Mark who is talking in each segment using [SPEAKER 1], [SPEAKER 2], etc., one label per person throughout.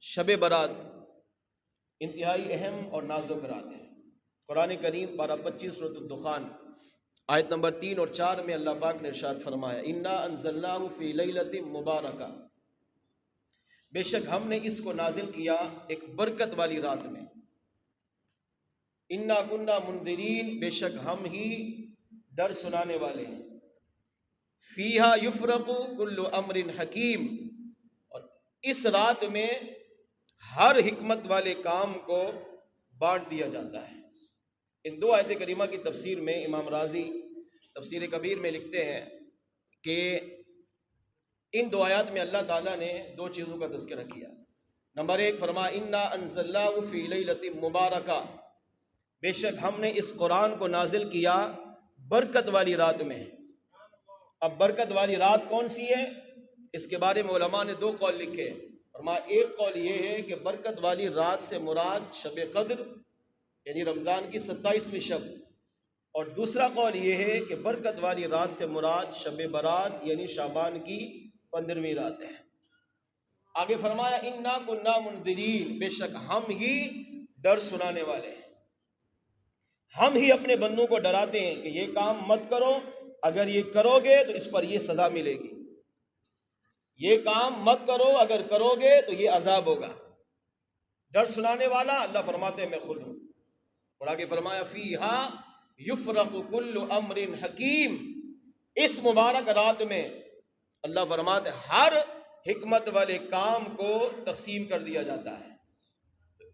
[SPEAKER 1] شب برات انتہائی اہم اور نازک رات ہے۔ قرآن کریم پارہ 25 سورۃ الدخان آیت نمبر 3 اور 4 میں اللہ پاک نے ارشاد فرمایا انا انزلناہ فی لیلۃ مبارکہ، بے شک ہم نے اس کو نازل کیا ایک برکت والی رات میں۔ انا کنا منذرین، بے شک ہم ہی ڈر سنانے والے ہیں۔ فیہا یفرق کل امر حکیم، اور اس رات میں ہر حکمت والے کام کو بانٹ دیا جاتا ہے۔ ان دو آیت کریمہ کی تفسیر میں امام راضی تفسیر کبیر میں لکھتے ہیں کہ ان دو آیات میں اللہ تعالیٰ نے دو چیزوں کا تذکرہ کیا۔ نمبر 1 فرمایا انا انزلناہ فی لیلۃ مبارکہ، بے شک ہم نے اس قرآن کو نازل کیا برکت والی رات میں۔ اب برکت والی رات کون سی ہے؟ اس کے بارے میں علماء نے دو قول لکھے۔ فرمایا ایک قول یہ ہے کہ برکت والی رات سے مراد شب قدر یعنی رمضان کی 27ویں شب، اور دوسرا قول یہ ہے کہ برکت والی رات سے مراد شب برات یعنی شعبان کی 15ویں رات ہے۔ آگے فرمایا انا کنا منذرین، بے شک ہم ہی ڈر سنانے والے ہیں۔ ہم ہی اپنے بندوں کو ڈراتے ہیں کہ یہ کام مت کرو، اگر یہ کرو گے تو اس پر یہ سزا ملے گی، یہ کام مت کرو، اگر کرو گے تو یہ عذاب ہوگا۔ ڈر سنانے والا اللہ فرماتے ہیں میں خود ہوں۔ اور آگے فرمایا فیہا یفرق کل امر حکیم، اس مبارک رات میں اللہ فرماتے ہیں ہر حکمت والے کام کو تقسیم کر دیا جاتا ہے۔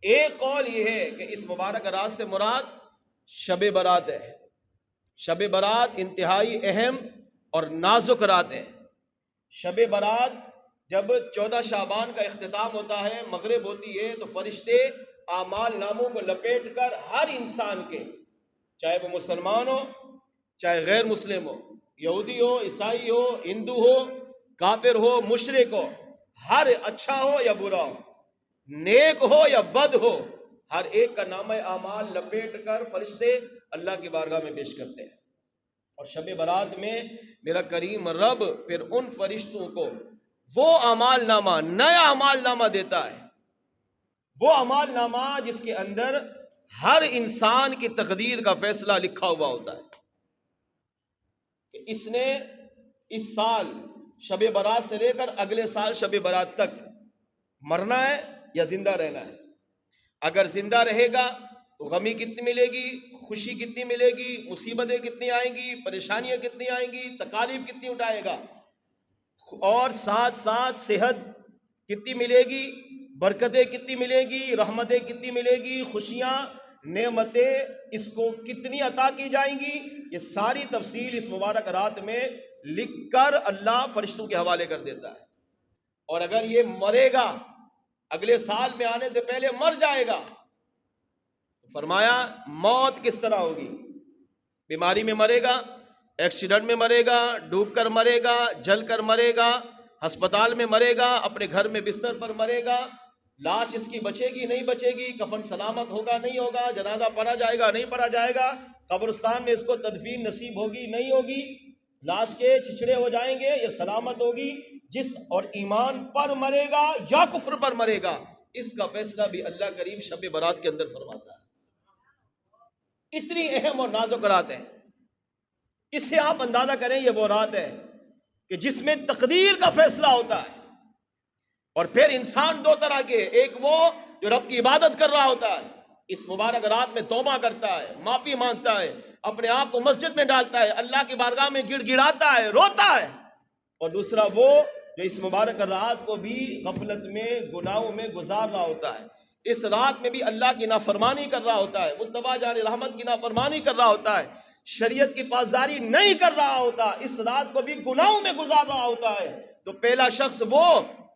[SPEAKER 1] ایک قول یہ ہے کہ اس مبارک رات سے مراد شب برات ہے۔ شب برات انتہائی اہم اور نازک رات ہے۔ شب برات جب 14 شعبان کا اختتام ہوتا ہے، مغرب ہوتی ہے، تو فرشتے اعمال ناموں کو لپیٹ کر ہر انسان کے، چاہے وہ مسلمان ہو چاہے غیر مسلم ہو، یہودی ہو عیسائی ہو ہندو ہو کافر ہو مشرک ہو، ہر اچھا ہو یا برا ہو، نیک ہو یا بد ہو، ہر ایک کا نامہ اعمال لپیٹ کر فرشتے اللہ کی بارگاہ میں پیش کرتے ہیں۔ اور شب برات میں میرا کریم رب پھر ان فرشتوں کو وہ اعمال نامہ، نیا اعمال نامہ دیتا ہے، وہ اعمال نامہ جس کے اندر ہر انسان کی تقدیر کا فیصلہ لکھا ہوا ہوتا ہے کہ اس نے اس سال شب برات سے لے کر اگلے سال شب برات تک مرنا ہے یا زندہ رہنا ہے۔ اگر زندہ رہے گا تو غمی کتنی ملے گی، خوشی کتنی ملے گی، مصیبتیں کتنی آئیں گی، پریشانیاں کتنی آئیں گی، تکالیف کتنی اٹھائے گا، اور ساتھ ساتھ صحت کتنی ملے گی، برکتیں کتنی ملے گی، رحمتیں کتنی ملے گی، خوشیاں نعمتیں اس کو کتنی عطا کی جائیں گی، یہ ساری تفصیل اس مبارک رات میں لکھ کر اللہ فرشتوں کے حوالے کر دیتا ہے۔ اور اگر یہ مرے گا، اگلے سال میں آنے سے پہلے مر جائے گا، تو فرمایا موت کس طرح ہوگی؟ بیماری میں مرے گا، ایکسیڈنٹ میں مرے گا، ڈوب کر مرے گا، جل کر مرے گا، ہسپتال میں مرے گا، اپنے گھر میں بستر پر مرے گا، لاش اس کی بچے گی نہیں بچے گی، کفن سلامت ہوگا نہیں ہوگا، جنازہ پڑھا جائے گا نہیں پڑھا جائے گا، قبرستان میں اس کو تدفین نصیب ہوگی نہیں ہوگی، لاش کے چھچڑے ہو جائیں گے یا سلامت ہوگی، جس اور ایمان پر مرے گا یا کفر پر مرے گا، اس کا فیصلہ بھی اللہ کریم شب برات کے اندر فرماتا ہے۔ اتنی اہم اور نازک رات ہے، اس سے آپ اندازہ کریں یہ وہ رات ہے کہ جس میں تقدیر کا فیصلہ ہوتا ہے۔ اور پھر انسان دو طرح کے، ایک وہ جو رب کی عبادت کر رہا ہوتا ہے، اس مبارک رات میں توبہ کرتا ہے، معافی مانگتا ہے، اپنے آپ کو مسجد میں ڈالتا ہے، اللہ کی بارگاہ میں گڑ گڑاتا ہے، روتا ہے، اور دوسرا وہ جو اس مبارک رات کو بھی غفلت میں گناہوں میں گزار رہا ہوتا ہے، اس رات میں بھی اللہ کی نافرمانی کر رہا ہوتا ہے، مصطفیٰ جان رحمت کی نافرمانی کر رہا ہوتا ہے، شریعت کی پاسداری نہیں کر رہا ہوتا، اس رات کو بھی گناہوں میں گزار رہا ہوتا ہے۔ تو پہلا شخص وہ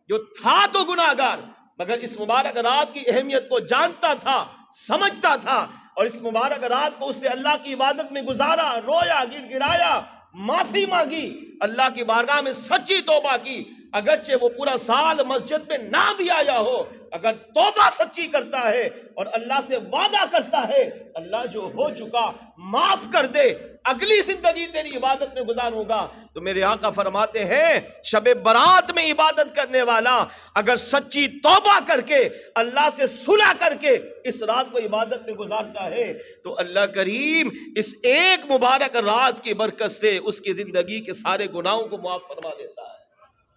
[SPEAKER 1] جو تھا تو گناہگار، مگر اس مبارک رات کی اہمیت کو جانتا تھا، سمجھتا تھا، اور اس مبارک رات کو اس نے اللہ کی عبادت میں گزارا، رویا، گڑ گڑایا، معافی مانگی، اللہ کی بارگاہ میں سچی توبہ کی، اگرچہ وہ پورا سال مسجد میں نہ بھی آیا ہو، اگر توبہ سچی کرتا ہے اور اللہ سے وعدہ کرتا ہے اللہ جو ہو چکا معاف کر دے، اگلی زندگی تیری عبادت میں گزاروں گا، تو میرے آقا فرماتے ہیں شب برات میں عبادت کرنے والا اگر سچی توبہ کر کے اللہ سے صلح کر کے اس رات کو عبادت میں گزارتا ہے تو اللہ کریم اس ایک مبارک رات کی برکت سے اس کی زندگی کے سارے گناہوں کو معاف فرما دیتا ہے۔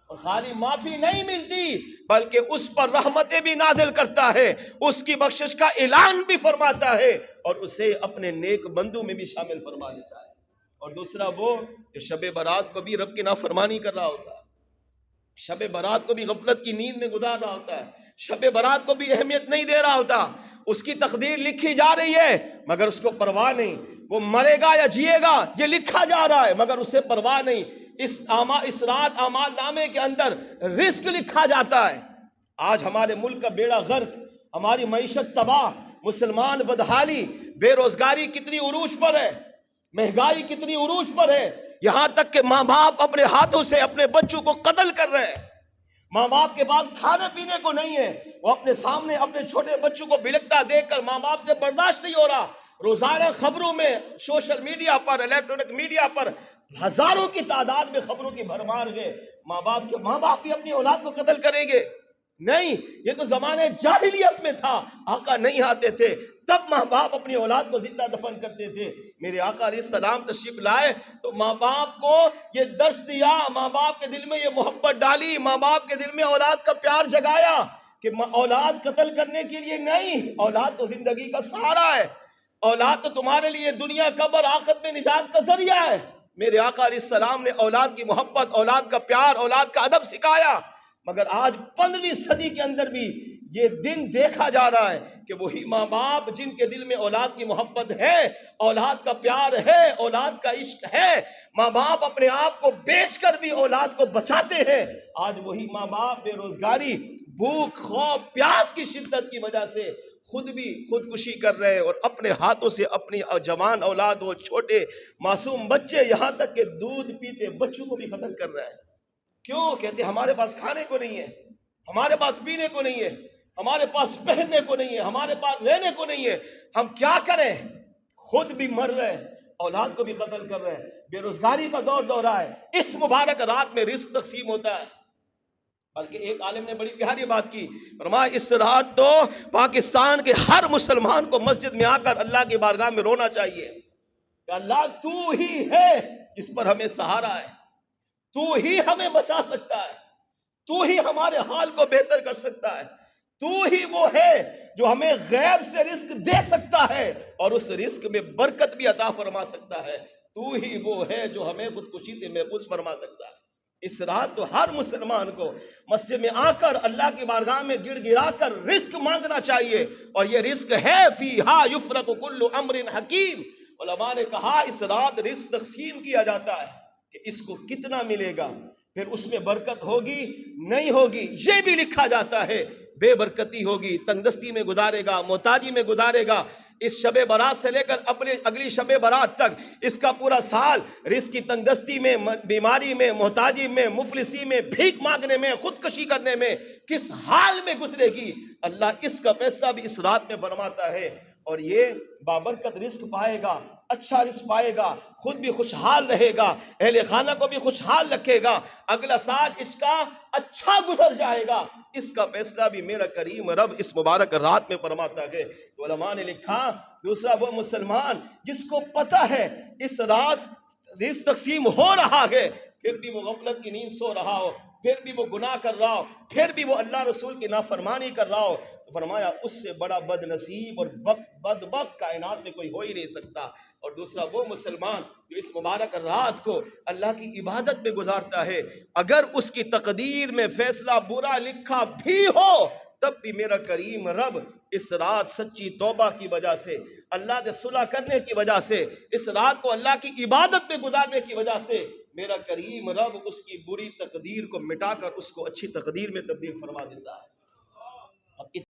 [SPEAKER 1] اور خالی معافی نہیں ملتی بلکہ اس پر رحمتیں بھی نازل کرتا ہے، اس کی بخشش کا اعلان بھی فرماتا ہے اور اسے اپنے نیک بندوں میں بھی شامل فرما لیتا ہے۔ اور دوسرا وہ کہ شب برات کو بھی رب کی نافرمانی کر رہا ہوتا ہے، شب برات کو بھی غفلت کی نیند میں گزار رہا ہوتا ہے، شب برات کو بھی اہمیت نہیں دے رہا ہوتا، اس کی تقدیر لکھی جا رہی ہے مگر اس کو پرواہ نہیں، وہ مرے گا یا جیے گا یہ لکھا جا رہا ہے مگر اسے پرواہ نہیں۔ اس رات اعمال نامے کے اندر رزق لکھا جاتا ہے۔ آج ہمارے ملک کا بیڑا غرق، ہماری معیشت تباہ، مسلمان بدحالی، بے روزگاری کتنی عروج پر ہے، مہنگائی کتنی عروج پر ہے، یہاں تک کہ ماں باپ اپنے ہاتھوں سے اپنے بچوں کو قتل کر رہے ہیں، ماں باپ کے پاس کھانے پینے کو نہیں ہے، وہ اپنے سامنے اپنے چھوٹے بچوں کو بلکتا دیکھ کر ماں باپ سے برداشت نہیں ہو رہا۔ روزانہ خبروں میں، سوشل میڈیا پر، الیکٹرونک میڈیا پر ہزاروں کی تعداد میں خبروں کی بھرمار ہے، ماں باپ بھی اپنی اولاد کو قتل کریں گے؟ نہیں، یہ تو زمانے جاہلیت میں تھا، آقا نہیں آتے تھے تب ماں باپ اپنی اولاد کو زندہ دفن کرتے تھے۔ میرے آقا علیہ السلام تشریف لائے تو ماں باپ کو یہ درس دیا، ماں باپ کے دل میں یہ محبت ڈالی، ماں باپ کے دل میں اولاد کا پیار جگایا کہ اولاد قتل کرنے کے لیے نہیں، اولاد تو زندگی کا سہارا ہے، اولاد تو تمہارے لیے دنیا قبر آخرت میں نجات کا ذریعہ ہے۔ میرے آقا علیہ السلام نے اولاد کی محبت، اولاد کا پیار، اولاد کا ادب سکھایا، مگر آج 15ویں صدی کے اندر بھی یہ دن دیکھا جا رہا ہے کہ وہی ماں باپ جن کے دل میں اولاد کی محبت ہے، اولاد کا پیار ہے، اولاد کا عشق ہے، ماں باپ اپنے آپ کو بیچ کر بھی اولاد کو بچاتے ہیں، آج وہی ماں باپ بے روزگاری، بھوک، خوف، پیاس کی شدت کی وجہ سے خود بھی خودکشی کر رہے ہیں اور اپنے ہاتھوں سے اپنی جوان اولاد و چھوٹے معصوم بچے یہاں تک کہ دودھ پیتے بچوں کو بھی قتل کر رہے ہیں۔ کیوں؟ کہتے ہمارے پاس کھانے کو نہیں ہے، ہمارے پاس پینے کو نہیں ہے، ہمارے پاس پہننے کو نہیں ہے، ہمارے پاس رہنے کو نہیں ہے، ہم کیا کریں؟ خود بھی مر رہے ہیں، اولاد کو بھی قتل کر رہے ہیں، بے روزگاری کا دور رہا ہے۔ اس مبارک رات میں رزق تقسیم ہوتا ہے، بلکہ ایک عالم نے بڑی پیاری بات کی، فرمایا اس رات تو پاکستان کے ہر مسلمان کو مسجد میں آ کر اللہ کی بارگاہ میں رونا چاہیے کہ اللہ تو ہی ہے جس پر ہمیں سہارا ہے، تو ہی ہمیں بچا سکتا ہے، تو ہی ہمارے حال کو بہتر کر سکتا ہے، تو ہی وہ ہے جو ہمیں غیب سے رزق دے سکتا ہے اور اس رزق میں برکت بھی عطا فرما سکتا ہے، تو ہی وہ ہے جو ہمیں خودکشی سے محفوظ فرما سکتا ہے۔ اس رات تو ہر مسلمان کو مسجد میں آ کر اللہ کی بارگاہ میں گڑ گڑا کر رزق مانگنا چاہیے، اور یہ رزق ہے فیہا یفرق کل امر حکیم۔ علماء نے کہا اس رات رزق تقسیم کیا جاتا ہے کہ اس کو کتنا ملے گا، پھر اس میں برکت ہوگی نہیں ہوگی یہ بھی لکھا جاتا ہے، بے برکتی ہوگی، تنگدستی میں گزارے گا، محتاجی میں گزارے گا، اس شب برات سے لے کر اگلی شب برات تک اس کا پورا سال رزق کی تنگدستی میں، بیماری میں، محتاجی میں، مفلسی میں، بھیک مانگنے میں، خودکشی کرنے میں کس حال میں گزرے گی، اللہ اس کا فیصلہ بھی اس رات میں فرماتا ہے، اور یہ بابرکت رزق پائے گا، اچھا رزق پائے گا، خود بھی خوشحال رہے گا، اہل خانہ کو بھی خوشحال رکھے گا، اگلا سال اس کا اچھا گزر جائے گا، اس کا فیصلہ بھی میرا کریم رب اس مبارک رات میں فرماتا ہے۔ تو علماء نے لکھا دوسرا وہ مسلمان جس کو پتہ ہے اس رات رزق تقسیم ہو رہا ہے پھر بھی وہ غفلت کی نیند سو رہا ہو، پھر بھی وہ گناہ کر رہا ہو، پھر بھی وہ اللہ رسول کی نافرمانی کر رہا ہو، تو فرمایا اس سے بڑا بد نصیب اور بدبخت کائنات میں کوئی ہو ہی نہیں سکتا۔ اور دوسرا وہ مسلمان جو اس مبارک رات کو اللہ کی عبادت میں گزارتا ہے، اگر اس کی تقدیر میں فیصلہ برا لکھا بھی ہو تب بھی میرا کریم رب اس رات سچی توبہ کی وجہ سے، اللہ سے صلح کرنے کی وجہ سے، اس رات کو اللہ کی عبادت میں گزارنے کی وجہ سے میرا کریم رب اس کی بری تقدیر کو مٹا کر اس کو اچھی تقدیر میں تبدیل فرما دیتا ہے۔